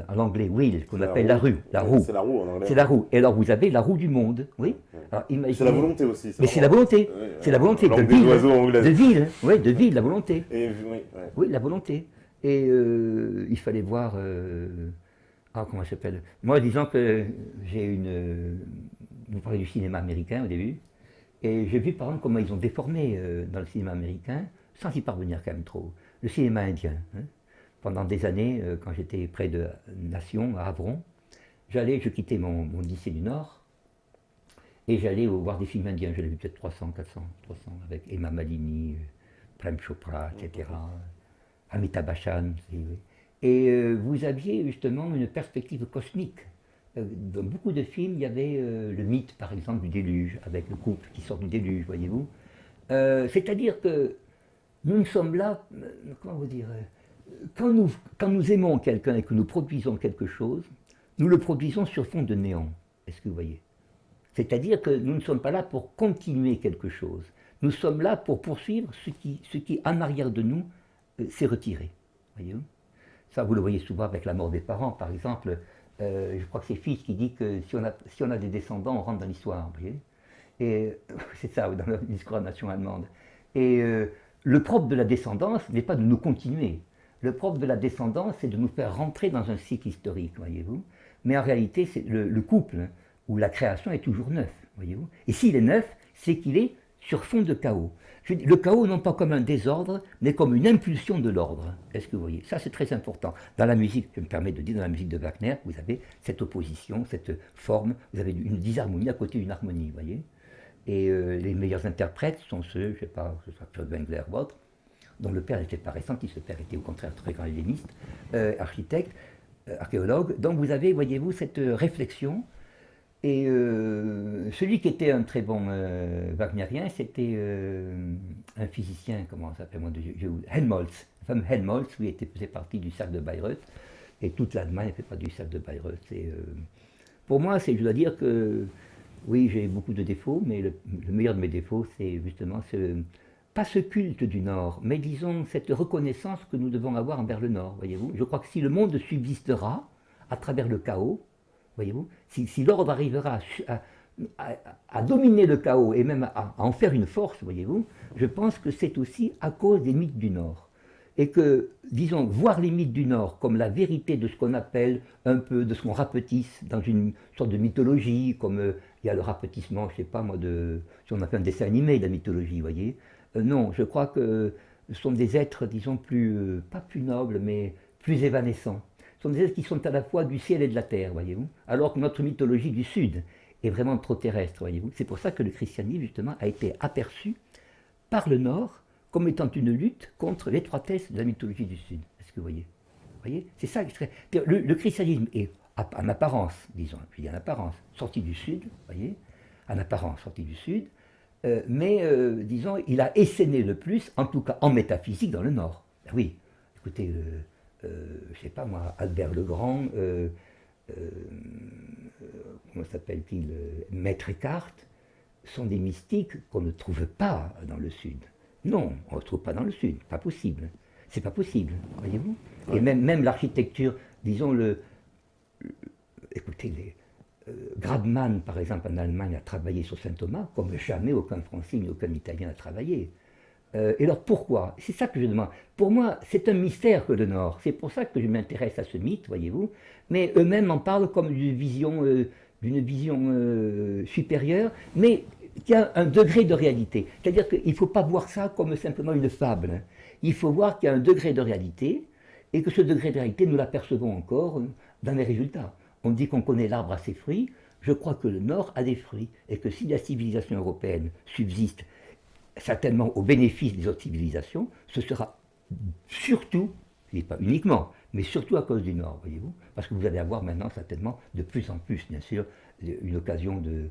en anglais will, qu'on appelle la rue, la roue. C'est la roue en anglais. C'est la roue. Et alors vous avez la roue du monde, oui. Alors, C'est la volonté aussi. Mais c'est la volonté. C'est la volonté de des oiseaux anglais. De ville, oui, de ville, la volonté. Oui, ouais. Oui, la volonté. Et il fallait voir. Comment ça s'appelle? Moi, disons que j'ai vous parlez du cinéma américain au début. Et j'ai vu par exemple comment ils ont déformé dans le cinéma américain, sans y parvenir quand même trop, le cinéma indien. Pendant des années, quand j'étais près de Nation, à Havron, je quittais mon lycée du Nord, et j'allais voir des films indiens. J'en ai vu peut-être 300, 400, avec Hema Malini, Prem Chopra, etc., Amitabh Bachchan. Et vous aviez justement une perspective cosmique. Dans beaucoup de films, il y avait le mythe, par exemple, du déluge, avec le couple qui sort du déluge, voyez-vous. C'est-à-dire que nous ne sommes là, comment vous dire, quand nous aimons quelqu'un et que nous produisons quelque chose, nous le produisons sur fond de néant. Est-ce que vous voyez? C'est-à-dire que nous ne sommes pas là pour continuer quelque chose. Nous sommes là pour poursuivre ce qui en arrière de nous, s'est retiré. Voyez-vous? Ça, vous le voyez souvent avec la mort des parents, par exemple. Je crois que c'est Fils qui dit que si on a des descendants, on rentre dans l'histoire. Vous voyez. Et c'est ça, dans le discours de la nation allemande. Et le propre de la descendance n'est pas de nous continuer. Le propre de la descendance, c'est de nous faire rentrer dans un cycle historique, voyez-vous. Mais en réalité, c'est le couple où la création est toujours neuf, voyez-vous. Et s'il est neuf, c'est qu'il est sur fond de chaos. Le chaos, non pas comme un désordre, mais comme une impulsion de l'ordre. Est-ce que vous voyez? Ça, c'est très important. Dans la musique, je me permets de dire, dans la musique de Wagner, vous avez cette opposition, cette forme, vous avez une disharmonie à côté d'une harmonie, vous voyez. Et les meilleurs interprètes sont ceux, je ne sais pas, que ce soit Kurt Wengler ou autre, dont le père n'était pas récentiste, le père était au contraire très grand helléniste, architecte, archéologue. Donc vous avez, voyez-vous, cette réflexion. Et celui qui était un très bon wagnérien, c'était un physicien, comment ça s'appelle, Helmholtz. Le fameux Helmholtz, lui, faisait partie du cercle de Bayreuth, et toute l'Allemagne fait partie du cercle de Bayreuth. Et, pour moi, je dois dire que, oui, j'ai beaucoup de défauts, mais le meilleur de mes défauts, c'est justement pas ce culte du Nord, mais disons cette reconnaissance que nous devons avoir envers le Nord, voyez-vous. Je crois que si le monde subsistera à travers le chaos, voyez-vous, si l'ordre arrivera à dominer le chaos et même à en faire une force, voyez-vous, je pense que c'est aussi à cause des mythes du Nord. Et que, disons, voir les mythes du Nord comme la vérité de ce qu'on appelle un peu, de ce qu'on rapetisse dans une sorte de mythologie, comme il y a le rapetissement, je ne sais pas moi, si on a fait un dessin animé de la mythologie, vous voyez. Non, je crois que ce sont des êtres, disons, pas plus nobles, mais plus évanescents. Ce sont des êtres qui sont à la fois du ciel et de la terre, voyez-vous, alors que notre mythologie du Sud est vraiment trop terrestre, voyez-vous. C'est pour ça que le christianisme, justement, a été aperçu par le Nord comme étant une lutte contre l'étroitesse de la mythologie du Sud. Est-ce que vous voyez? C'est ça. Le christianisme est, en apparence, disons, je dis en apparence, sorti du Sud, voyez, en apparence sorti du Sud, mais, disons, il a essaimé le plus, en tout cas en métaphysique, dans le Nord. Ben oui, écoutez, je ne sais pas moi, Albert le Grand, comment s'appelle-t-il, Maître Eckhart, sont des mystiques qu'on ne trouve pas dans le Sud. Non, on ne le trouve pas dans le Sud, pas possible. C'est pas possible, voyez-vous. Ouais. Et même l'architecture, disons écoutez, Grabmann, par exemple, en Allemagne, a travaillé sur Saint-Thomas comme jamais aucun Français ni aucun Italien a travaillé. Et alors pourquoi? C'est ça que je demande. Pour moi, c'est un mystère que le Nord. C'est pour ça que je m'intéresse à ce mythe, voyez-vous. Mais eux-mêmes en parlent comme d'une vision supérieure, mais qui a un degré de réalité. C'est-à-dire qu'il ne faut pas voir ça comme simplement une fable. Hein. Il faut voir qu'il y a un degré de réalité, et que ce degré de réalité, nous l'apercevons encore dans les résultats. On dit qu'on connaît l'arbre à ses fruits. Je crois que le Nord a des fruits, et que si la civilisation européenne subsiste, certainement au bénéfice des autres civilisations, ce sera surtout, je ne dis pas uniquement, mais surtout à cause du Nord, voyez-vous, parce que vous allez avoir maintenant certainement de plus en plus, bien sûr, une occasion de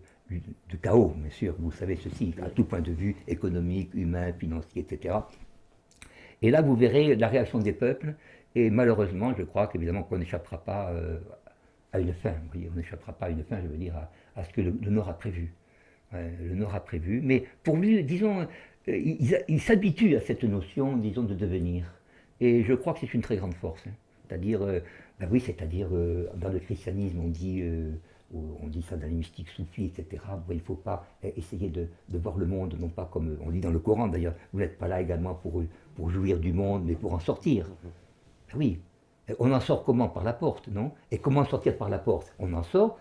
chaos, bien sûr, vous savez ceci, à tout point de vue économique, humain, financier, etc. Et là, vous verrez la réaction des peuples, et malheureusement, je crois qu'évidemment qu'on n'échappera pas à une fin, vous voyez, on n'échappera pas à une fin, je veux dire, à ce que le Nord a prévu. Le Nord a prévu, mais pour lui, disons, il s'habitue à cette notion, disons, de devenir. Et je crois que c'est une très grande force. Hein. C'est-à-dire, ben oui, c'est-à-dire, dans le christianisme, on dit ça dans les mystiques soufis, etc. Bon, il ne faut pas essayer de voir le monde, non pas comme on dit dans le Coran d'ailleurs, vous n'êtes pas là également pour jouir du monde, mais pour en sortir. Ben oui, on en sort comment? Par la porte, non? Et comment sortir par la porte? On en sort.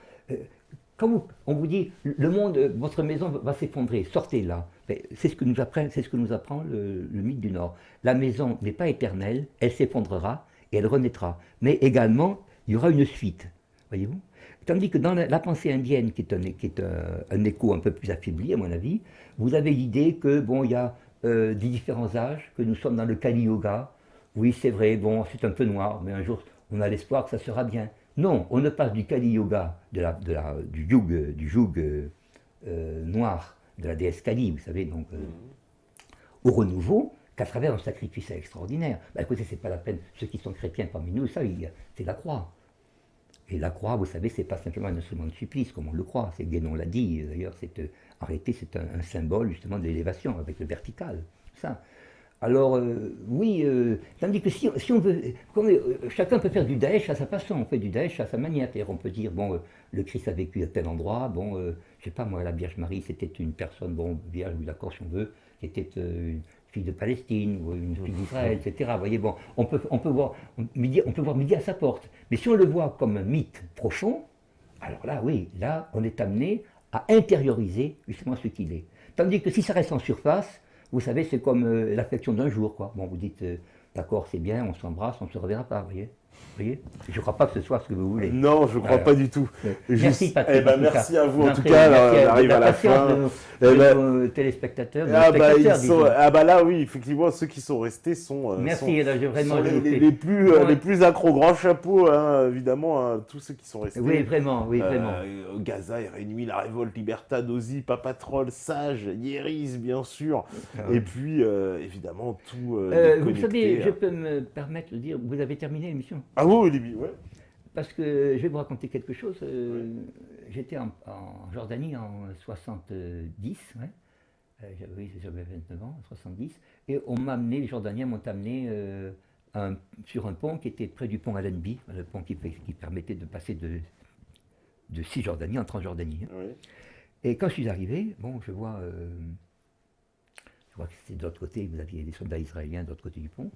Quand on vous dit, le monde, votre maison va s'effondrer, sortez là. C'est ce que nous apprend le mythe du Nord. La maison n'est pas éternelle, elle s'effondrera et elle renaîtra. Mais également, il y aura une suite, voyez-vous. Tandis que dans la pensée indienne, qui est un écho un peu plus affaibli, à mon avis, vous avez l'idée que, bon, il y a des différents âges, que nous sommes dans le Kali Yoga. Oui, c'est vrai, bon, c'est un peu noir, mais un jour, on a l'espoir que ça sera bien. Non, on ne passe du Kali Yoga, du youg noir, de la déesse Kali, vous savez, donc, au renouveau, qu'à travers un sacrifice extraordinaire. Ben, écoutez, c'est pas la peine, ceux qui sont chrétiens parmi nous, ça, c'est la croix. Et la croix, vous savez, c'est pas simplement un instrument de supplice, comme on le croit, c'est Guénon l'a dit, d'ailleurs, en réalité, c'est un symbole, justement, de l'élévation, avec le vertical, ça. Alors, oui, tandis que si on veut, chacun peut faire du Daesh à sa façon, on fait du Daesh à sa manière. C'est-à-dire, on peut dire, bon, le Christ a vécu à tel endroit, bon, je sais pas, moi, la Vierge Marie, c'était une personne, bon, vierge, oui, d'accord, si on veut, qui était une fille de Palestine, ou une fille d'Israël, etc. Vous voyez, bon, on peut voir midi à sa porte. Mais si on le voit comme un mythe profond, alors là, oui, là, on est amené à intérioriser justement ce qu'il est. Tandis que si ça reste en surface, vous savez, c'est comme l'affection d'un jour, quoi. Bon, vous dites, d'accord, c'est bien, on s'embrasse, on ne se reverra pas, vous voyez. Je ne crois pas que ce soit ce que vous voulez. Non, je ne crois pas du tout. Merci, Patrick. Eh ben, merci à vous, en tout cas, on arrive à la fin. Nos téléspectateurs, nos spectateurs, là, oui, effectivement, ceux qui sont restés sont, merci, là, vraiment, les plus accros, grand chapeau, hein, évidemment, hein, tous ceux qui sont restés. Oui, vraiment, oui, vraiment. Gaza, Ennemi, La Révolte, Libertad, Ozzy, Papatrol, Sage, Yeriz, bien sûr, et puis, évidemment, tout vous savez, je peux me permettre de dire, vous avez terminé l'émission? Ah oui, Libye, ouais. Parce que je vais vous raconter quelque chose. J'étais en Jordanie en 70, ouais. J'avais 29 ans, en 70, et les Jordaniens m'ont amené sur un pont qui était près du pont Allenby, le pont qui permettait de passer de Cisjordanie en Transjordanie. Hein. Ouais. Et quand je suis arrivé, bon, je vois que c'était de l'autre côté, vous aviez des soldats israéliens de l'autre côté du pont,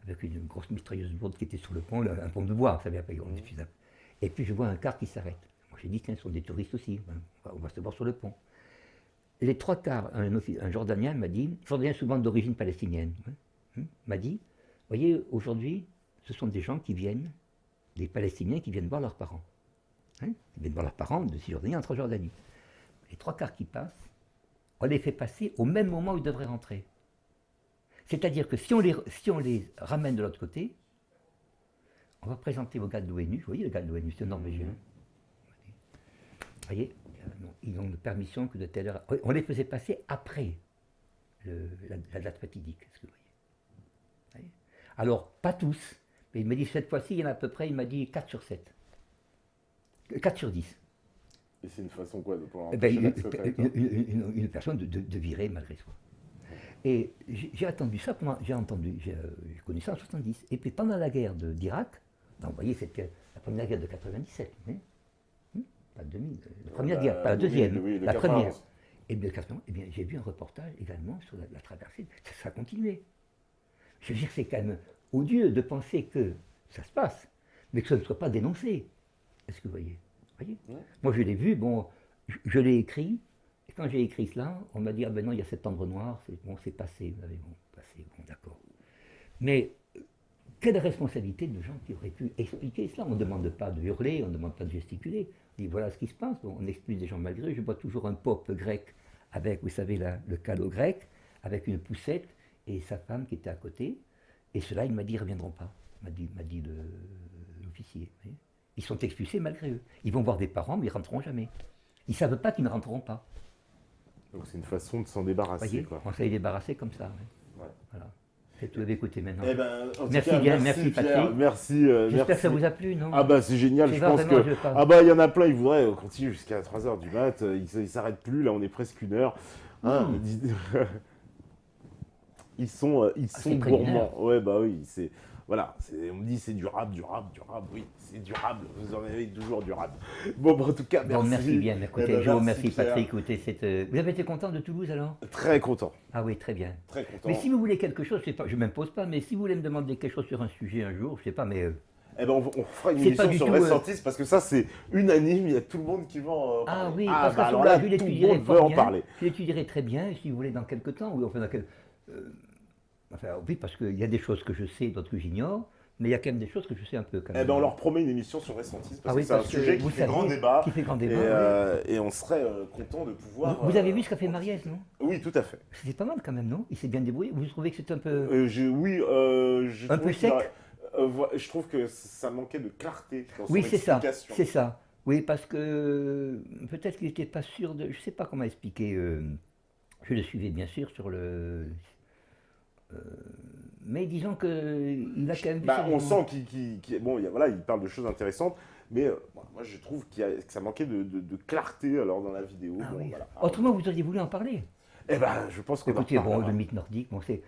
avec une grosse mitrailleuse lourde qui était sur le pont, un pont de bois, vous savez, après, et puis je vois un car qui s'arrête. Moi j'ai dit, tiens, ce sont des touristes aussi, on va se voir sur le pont. Les trois quarts, un Jordanien m'a dit, Jordanien souvent d'origine palestinienne, m'a dit, voyez, aujourd'hui, ce sont des gens qui viennent, des Palestiniens qui viennent voir leurs parents. Ils viennent voir leurs parents de Cisjordanie en Transjordanie. Les trois quarts qui passent, on les fait passer au même moment où ils devraient rentrer. C'est-à-dire que si on les ramène de l'autre côté, on va présenter au gars de l'ONU, vous voyez le gars de l'ONU, c'est un Norvégien. Vous voyez, ils ont une permission que de telle heure. On les faisait passer après la date fatidique, est-ce que vous voyez. Alors, pas tous, mais il m'a dit cette fois-ci, il y en a à peu près, il m'a dit 4 sur 7. 4 sur 10. Et c'est une façon quoi de pouvoir Eh ben, empêcher l'accès au territoire? une personne de virer malgré soi. Et j'ai attendu ça, j'ai connu ça en 70. Et puis pendant la guerre d'Irak, donc vous voyez, c'était la première guerre de 97, hein, pas 2000, la première guerre, pas la deuxième, oui, le la 91. première. Et bien, eh bien, j'ai vu un reportage également sur la traversée, ça a continué. Je veux dire, c'est quand même odieux de penser que ça se passe, mais que ça ne soit pas dénoncé. Est-ce que vous voyez? Moi, je l'ai vu, bon, je l'ai écrit, et quand j'ai écrit cela, on m'a dit, ah ben non, il y a cet ombre noire, c'est passé, vous avez passé, bon, d'accord. Mais quelle responsabilité de gens qui auraient pu expliquer cela? On ne demande pas de hurler, on ne demande pas de gesticuler. On dit, voilà ce qui se passe, bon, on expulse des gens malgré eux. Je vois toujours un pope grec avec, vous savez, le calot grec, avec une poussette, et sa femme qui était à côté. Et cela, il m'a dit, ils ne reviendront pas, m'a dit l'officier. Ils sont expulsés malgré eux. Ils vont voir des parents, mais ils ne rentreront jamais. Ils ne savent pas qu'ils ne rentreront pas. Donc c'est une façon de s'en débarrasser. Voyez, Quoi. on s'est débarrassé comme ça. Ouais. Voilà. C'est tout, écoutez maintenant. Eh ben, en tout Merci cas, bien, merci merci Pierre, Patrick. merci. J'espère merci. que ça vous a plu, non? Ah bah c'est génial, C'est je vrai, pense vraiment, que... je parle. Ah bah il y en a plein, ils voudraient continuer jusqu'à 3h du mat, ils s'arrêtent plus, là on est presque 1 heure. Hein, ils sont c'est près gourmands. Ouais bah oui, c'est... Voilà, on me dit c'est durable, oui, c'est durable, vous en avez toujours durable. Bon, bah, en tout cas, merci. Bon, merci bien, écoutez, Eh ben, je vous remercie Pierre. Patrick. Écoutez, vous avez été content de Toulouse alors? Très content, Ah oui, très bien. très content. Mais si vous voulez quelque chose, je ne m'impose pas, mais si vous voulez me demander quelque chose sur un sujet un jour, je ne sais pas, mais... Eh ben on fera une C'est pas émission du sur tout, Ressentis parce que ça c'est unanime, il y a tout le monde qui va en Ah parler. oui, Ah, parce bah qu'à ce alors moment-là, là, je tout le l'étudierai monde veut fort en bien. parler. Je l'étudierai très bien, et si vous voulez, dans quelques temps, oui, enfin, enfin, oui, parce qu'il y a des choses que je sais, d'autres que j'ignore, mais il y a quand même des choses que je sais un peu quand même. Eh ben on leur promet une émission sur Ressentis parce Ah oui, que c'est un parce que sujet qui vous fait grand savez, débat. qui fait grand débat, Et on serait content de pouvoir. Vous avez vu ce qu'a fait Mariès, non? Oui, tout à fait. C'était pas mal quand même, non? Il s'est bien débrouillé. Vous trouvez que c'est un peu... J'ai Un peu trouvé sec. je trouve que ça manquait de clarté dans son Oui, c'est ça, explication. c'est ça. Oui, parce que peut-être qu'il n'était pas sûr de... Je ne sais pas comment expliquer. Je le suivais bien sûr sur le... mais disons qu'il a quand même... Bah, on sent bon, voilà, il parle de choses intéressantes, mais moi je trouve que ça manquait de clarté alors dans la vidéo. Ah Bon, oui. voilà. Autrement, vous auriez voulu en parler. Eh ben, je pense qu'on en Écoutez, bon, reparlera. le mythe nordique, bon, c'est...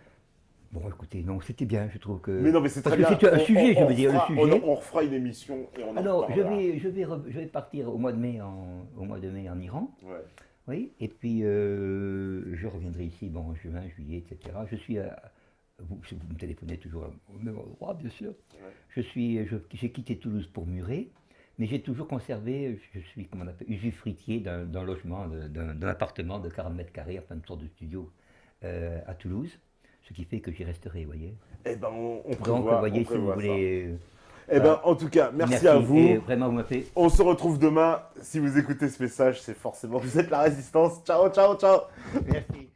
Bon, écoutez, non, c'était bien, je trouve que... Mais non, mais c'est très Parce que bien. c'était un sujet, je veux dire, le sujet... On refera une émission et on en Alors, reparlera. je vais partir au mois de mai en Iran. Ouais. Oui, et puis je reviendrai ici, bon, en juin, juillet, etc. Je suis vous me téléphonez toujours au même endroit, bien sûr. Ouais. J'ai quitté Toulouse pour Muret, mais j'ai toujours conservé, je suis, comment on appelle, usufruitier d'un logement, d'un appartement de 40 mètres carrés, enfin une sorte de studio à Toulouse, ce qui fait que j'y resterai, vous voyez. Eh ben, on Donc, prévoit, vous voyez, on si vous prévoit ça. voulez... Eh ben, en tout cas, merci à vous. Et vraiment, vous m'avez fait... On se retrouve demain. Si vous écoutez ce message, c'est forcément que vous êtes la résistance. Ciao, ciao, ciao. Merci.